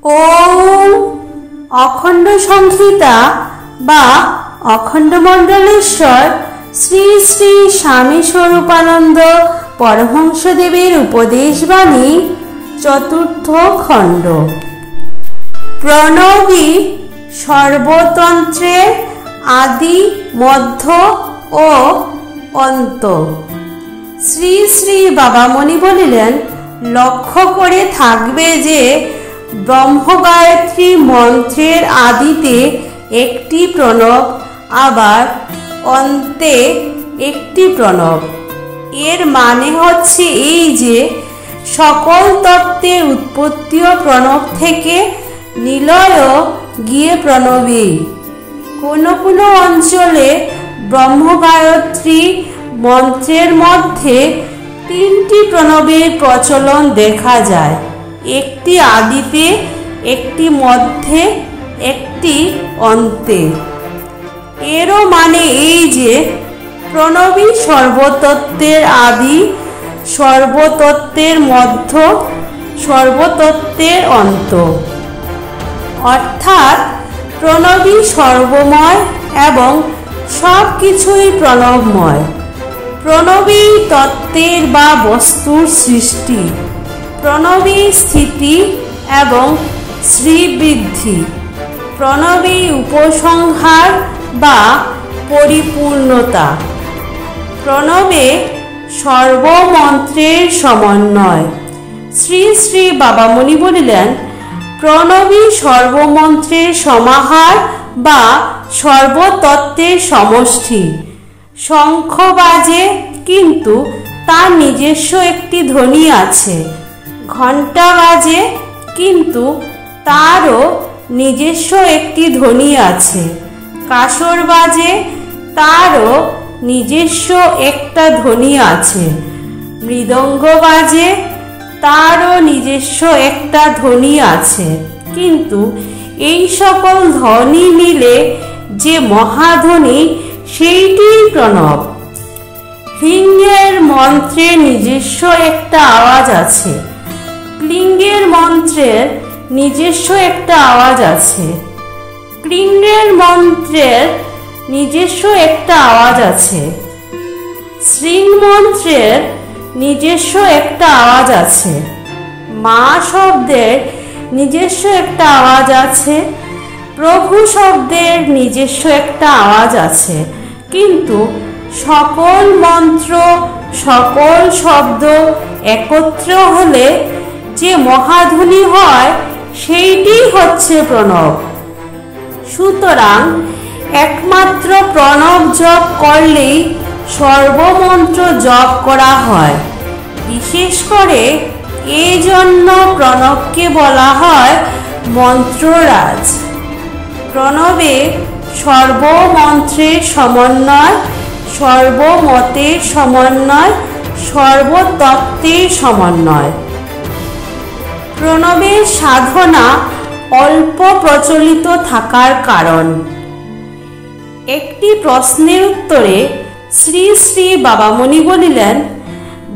ওম অখণ্ড সংহিতা বা অখণ্ডমণ্ডলেশ্বর শ্রী শ্রী স্বামী স্বরূপানন্দ পরমহংসদেবের উপদেশবাণী চতুর্থ খণ্ড। প্রণবী সর্বতন্ত্রের আদি, মধ্য ও অন্ত। শ্রী শ্রী বাবামণি বলিলেন, লক্ষ্য করে থাকবে যে ব্রহ্মগায়ত্রী মন্ত্রের আদিতে একটি প্রণব, আবার অন্তে একটি প্রণব। এর মানে হচ্ছে এই যে সকল তত্ত্বের উৎপত্তিও প্রণব থেকে, নিলয়ও গিয়ে প্রণবেই। কোনো কোনো অঞ্চলে ব্রহ্মগায়ত্রী মন্ত্রের মধ্যে তিনটি প্রণবের প্রচলন দেখা যায়, একটি আদিতে, একটি মধ্যে, একটি অন্তে। এরও মানে এই যে প্রণবী সর্বতত্ত্বের আদি, সর্বতত্ত্বের মধ্য, সর্বতত্ত্বের অন্ত। অর্থাৎ প্রণবী সর্বময় এবং সব কিছুই প্রণবময়। প্রণবী তত্ত্বের বা বস্তুর সৃষ্টি, প্রণবী স্থিতি এবং শ্রীবৃদ্ধি, প্রণবী উপসংহার বা পরিপূর্ণতা। প্রণবে সর্বমন্ত্রের সমন্বয়। শ্রী শ্রী বাবামণি বলিলেন, প্রণবী সর্বমন্ত্রের সমাহার বা সর্বতত্ত্বের সমষ্টি। শঙ্খ বাজে, কিন্তু তার নিজস্ব একটি ধ্বনি আছে। ঘণ্টা বাজে, কিন্তু তারও নিজস্ব একটি ধ্বনি আছে। কাসর বাজে, তারও নিজস্ব একটা ধ্বনি আছে। মৃদঙ্গ বাজে, তারও নিজস্ব একটা ধ্বনি আছে। কিন্তু এই সকল ধ্বনি মিলে যে মহাধ্বনি, সেইটিই প্রণব। হ্রিঙ্গের মন্ত্রের নিজস্ব একটা আওয়াজ আছে, ক্লিঙ্গের মন্ত্রের নিজস্ব একটা আওয়াজ আছে, ক্লিঙ্গের মন্ত্রের নিজস্ব একটা আওয়াজ আছে, শ্রীং মন্ত্রের নিজস্ব একটা আওয়াজ আছে, মা শব্দের নিজস্ব একটা আওয়াজ আছে, প্রভু শব্দের নিজস্ব একটা আওয়াজ আছে। কিন্তু সকল মন্ত্র, সকল শব্দ একত্র হলে যে মহাধ্বনি হয়, সেইটি হচ্ছে প্রণব। সুতরাং একমাত্র প্রণব জপ করলেই সর্বমন্ত্র জপ করা হয়। বিশেষ করে এই জন্য প্রণবকে বলা হয় মন্ত্ররাজ। প্রণবে সর্বমন্ত্রের সমন্বয়, সর্বমতের সমন্বয়, সর্বতত্ত্বের সমন্বয়। প্রণবের সাধনা অল্প প্রচলিত থাকার কারণ। একটি প্রশ্নের উত্তরে শ্রী শ্রী বাবামণি বলিলেন,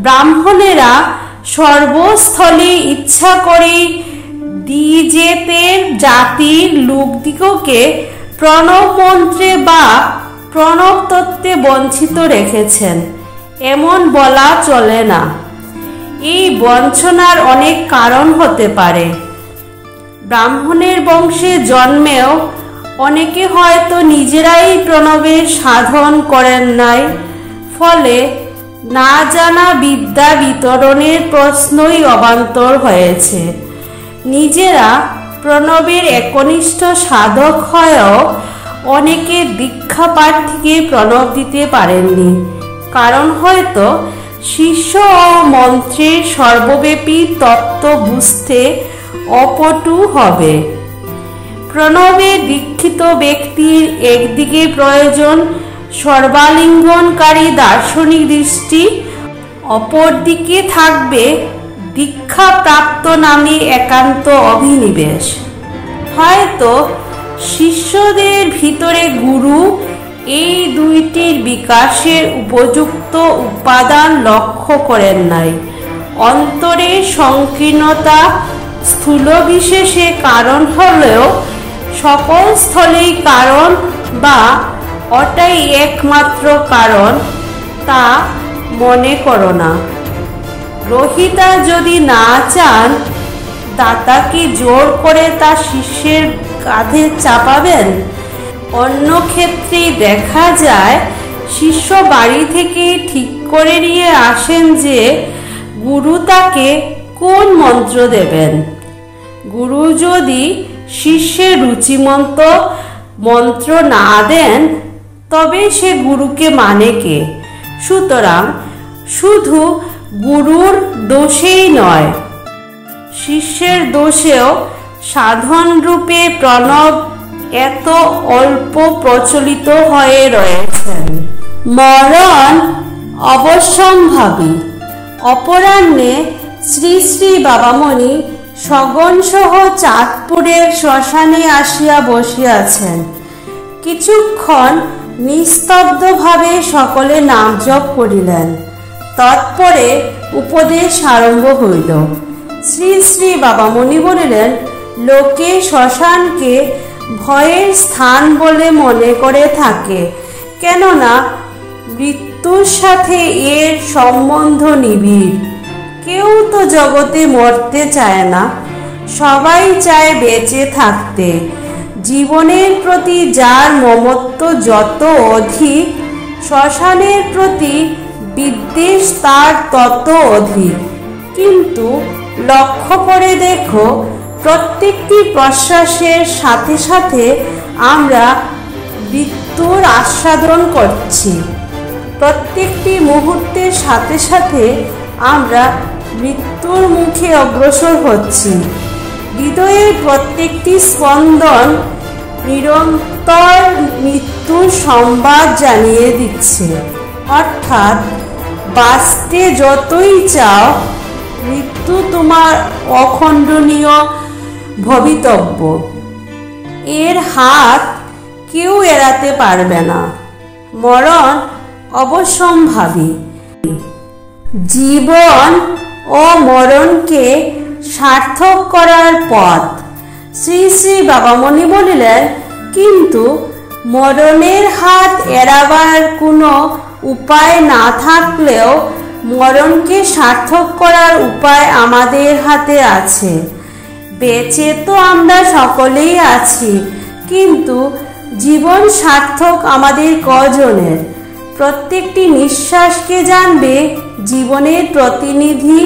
ব্রাহ্মণেরা সর্বস্থলে ইচ্ছা করেই দ্বিজেতের জাতির লোকদিগকে প্রণব মন্ত্রে বা প্রণব তত্ত্বে বঞ্চিত রেখেছেন। এমন বলা চলে না। এই বঞ্চনার অনেক কারণ হতে পারে। ব্রাহ্মণের বংশে জন্মেও অনেকে হয়তো নিজেরাই প্রণবের সাধন করেন নাই, ফলে না জানা বিদ্যা বিতরণের প্রশ্নই অবান্তর হয়েছে। নিজেরা প্রণবের একনিষ্ঠ সাধক হয়েও অনেকে দীক্ষা প্রার্থীকে প্রণব দিতে পারেননি, কারণ হয়তো শিষ্য ও মন্ত্রের সর্বব্যাপী তত্ত্ব বুঝতে অপটু হবে। প্রণবে দীক্ষিত ব্যক্তির একদিকে প্রয়োজন সর্বালিঙ্গনকারী দার্শনিক দৃষ্টি, অপরদিকে থাকবে দীক্ষাপ্রাপ্ত নামে একান্ত অভিনিবেশ। হয়তো শিষ্যদের ভিতরে গুরু এই দুইটির বিকাশের উপযুক্ত উপাদান লক্ষ্য করেন নাই, অন্তরে সংকীর্ণতা স্থূল বিশেষে কারণ হলেও সকল স্থলেই কারণ বা ওটাই একমাত্র কারণ তা মনে করো না। গ্রহীতা যদি না চান, দাতা কি জোর করে তার শিষ্যের কাঁধে চাপাবেন? অন্য ক্ষেত্রে দেখা যায় শিষ্য বাড়ি থেকে ঠিক করে নিয়ে আসেন যে গুরু তাকে কোন মন্ত্র দেবেন। গুরু যদি শিষ্যের রুচিমন্ত মন্ত্র না দেন, তবে সে গুরুকে মানে কে? সুতরাং শুধু গুরুর দোষেই নয়, শিষ্যের দোষেও সাধন রূপে প্রণব এত অল্প প্রচলিত হয়ে রয়েছেন। মরণ অবশ্যম্ভাবী। অপরাহ্নে শ্রী শ্রী বাবামণি সগন সহ চাঁদপুরের শ্মশানে আসিয়া বসিয়াছেন। কিছুক্ষণ নিস্তব্ধভাবে সকলে নাম জপ করিলেন। তৎপরে উপদেশ আরম্ভ হইল। শ্রী শ্রী বাবামণি বলিলেন, লোকে শ্মশানকে ভয়ের স্থান বলে মনে করে থাকে, কেননা মৃত্যুর সাথে এর সম্বন্ধ নিবিড়। কেউ তো জগতে মরতে চায় না, সবাই চায় বেঁচে থাকতে। জীবনের প্রতি যার মমত্ব যত অধিক, শ্মশানের প্রতি বিদ্বেষ তার তত অধিক। কিন্তু লক্ষ্য করে দেখো, প্রত্যেকটি প্রশ্বাসের সাথে সাথে আমরা মৃত্যুর আস্বাদন করছি। প্রত্যেকটি মুহূর্তের সাথে সাথে আমরা মৃত্যুর মুখে অগ্রসর হচ্ছি। হৃদয়ের প্রত্যেকটি স্পন্দন নিরন্তর মৃত্যুর সংবাদ জানিয়ে দিচ্ছে। অর্থাৎ বাঁচতে যতই চাও, মৃত্যু তোমার অখণ্ডনীয় ভবিতব্য। এর হাত কেউ এড়াতে পারবে না। মরণ অবশ্যম্ভাবী। জীবন ও মরণকে সার্থক করার পথ। শ্রী শ্রী বাবামণি বলিলেন, কিন্তু মরণের হাত এড়াবার কোনো উপায় না থাকলেও মরণকে সার্থক করার উপায় আমাদের হাতে আছে। বেঁচে তো আমরা সকলেই আছি, কিন্তু জীবন সার্থক আমাদের কজনের? প্রত্যেকটি নিঃশ্বাসকে জানবে জীবনের প্রতিনিধি,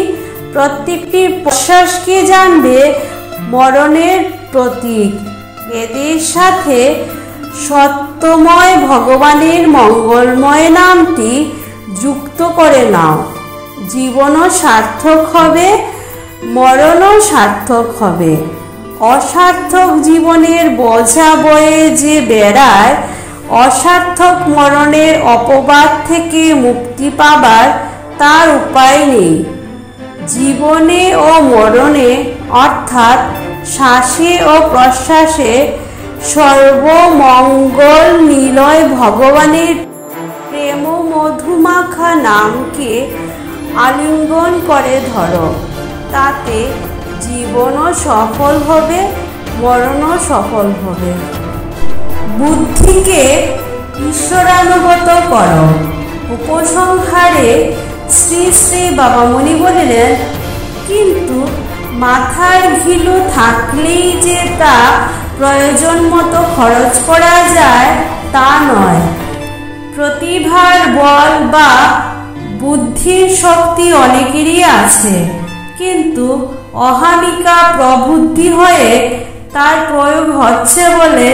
প্রত্যেকটি প্রশ্বাসকে জানবে মরণের প্রতীক। এদের সাথে সত্যময় ভগবানের মঙ্গলময় নামটি যুক্ত করে নাও। জীবনও সার্থক হবে, মরণও সার্থক হবে। অসার্থক জীবনের বোঝা বয়ে যে বেড়ায়, অসার্থক মরণের অপবাদ থেকে মুক্তি পাবার তার উপায় নেই। জীবনে ও মরণে, অর্থাৎ শ্বাসে ও প্রশ্বাসে সর্বমঙ্গল নিলয় ভগবানের প্রেম মধুমাখা নামকে আলিঙ্গন করে ধরো। তাতে জীবনও সফল হবে, মরণও সফল হবে। বুদ্ধিকে ঈশ্বরানুগত করো। উপসংহারে শ্রী শ্রী বাবামণি বলিলেন, কিন্তু মাথার ঘিলু থাকলেই যে তা প্রয়োজন মতো খরচ করা যায় তা নয়। প্রতিভার বল বা বুদ্ধির শক্তি অনেকেরই আছে, কিন্তু অহামিকা প্রবুদ্ধি হয়ে তার প্রয়োগ হচ্ছে বলে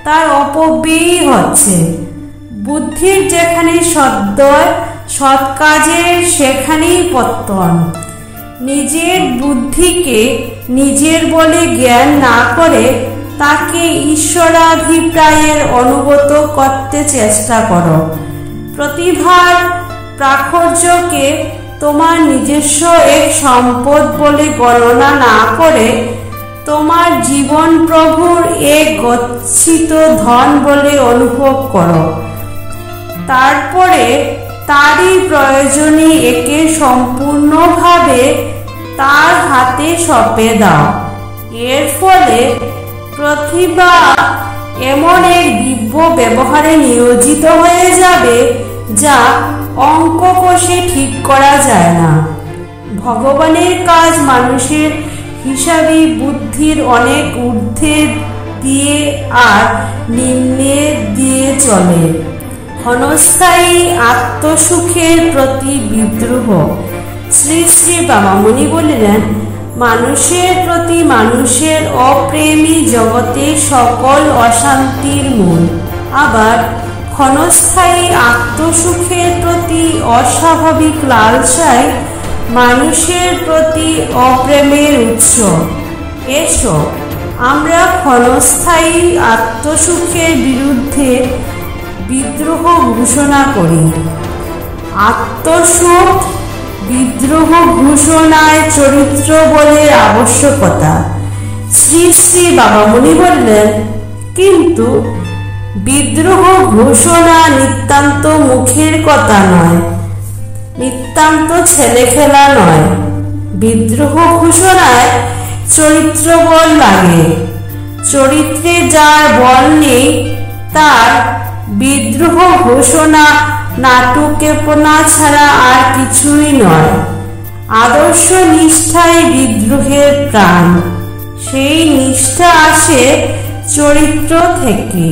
তার অপব্যয়ই হচ্ছে। বুদ্ধির যেখানে সদ্বয়, সৎ কাজের সেখানেই পত্তন। নিজের বুদ্ধিকে নিজের বলে জ্ঞান না করে তাকে ঈশ্বরাভিপ্রায়ের অনুগত করতে চেষ্টা করো। প্রতিভার প্রাচুর্যকে তোমার নিজস্ব এক সম্পদ বলে গণনা না করে তোমার জীবন প্রভুর এক গচ্ছিত ধন বলে অনুভব করো। তারপরে তারই প্রয়োজনে একে সম্পূর্ণভাবে তার হাতে সঁপে দাও। এর ফলে প্রতিভা এমন এক দিব্য ব্যবহারে নিয়োজিত হয়ে যাবে যা অঙ্ক কষে ঠিক করা যায় না। ভগবানের কাজ মানুষের হিসাবী বুদ্ধির অনেক ঊর্ধ্বে দিয়ে আর নিম্নে দিয়ে চলে। ক্ষণস্থায়ী আত্মসুখের প্রতি বিদ্রোহ। শ্রী শ্রী বাবামণি বলিলেন, মানুষের প্রতি মানুষের অপ্রেমী জগতে সকল অশান্তির মূল। আবার ক্ষণস্থায়ী আত্মসুখের প্রতি অস্বাভাবিক লালসাই মানুষের প্রতি অপ্রেমের উৎস। এসো আমরা ক্ষণস্থায়ী আত্মসুখের বিরুদ্ধে বিদ্রোহ ঘোষণা করি। আত্মসুখ বিদ্রোহ ঘোষণায় চরিত্র বলের আবশ্যকতা। শ্রী শ্রী বাবামণি বললেন, কিন্তু বিদ্রোহ ঘোষণা নিতান্ত মুখের কথা নয়, নিতান্ত ছেলে খেলা নয়। বিদ্রোহ ঘোষণায় চরিত্র বল লাগে। চরিত্রে যার বল নেই তার বিদ্রোহ ঘোষণা নাটুকেপনা ছাড়া আর কিছুই নয়। আদর্শ নিষ্ঠাই বিদ্রোহের প্রাণ। সেই নিষ্ঠা আসে চরিত্র থেকে।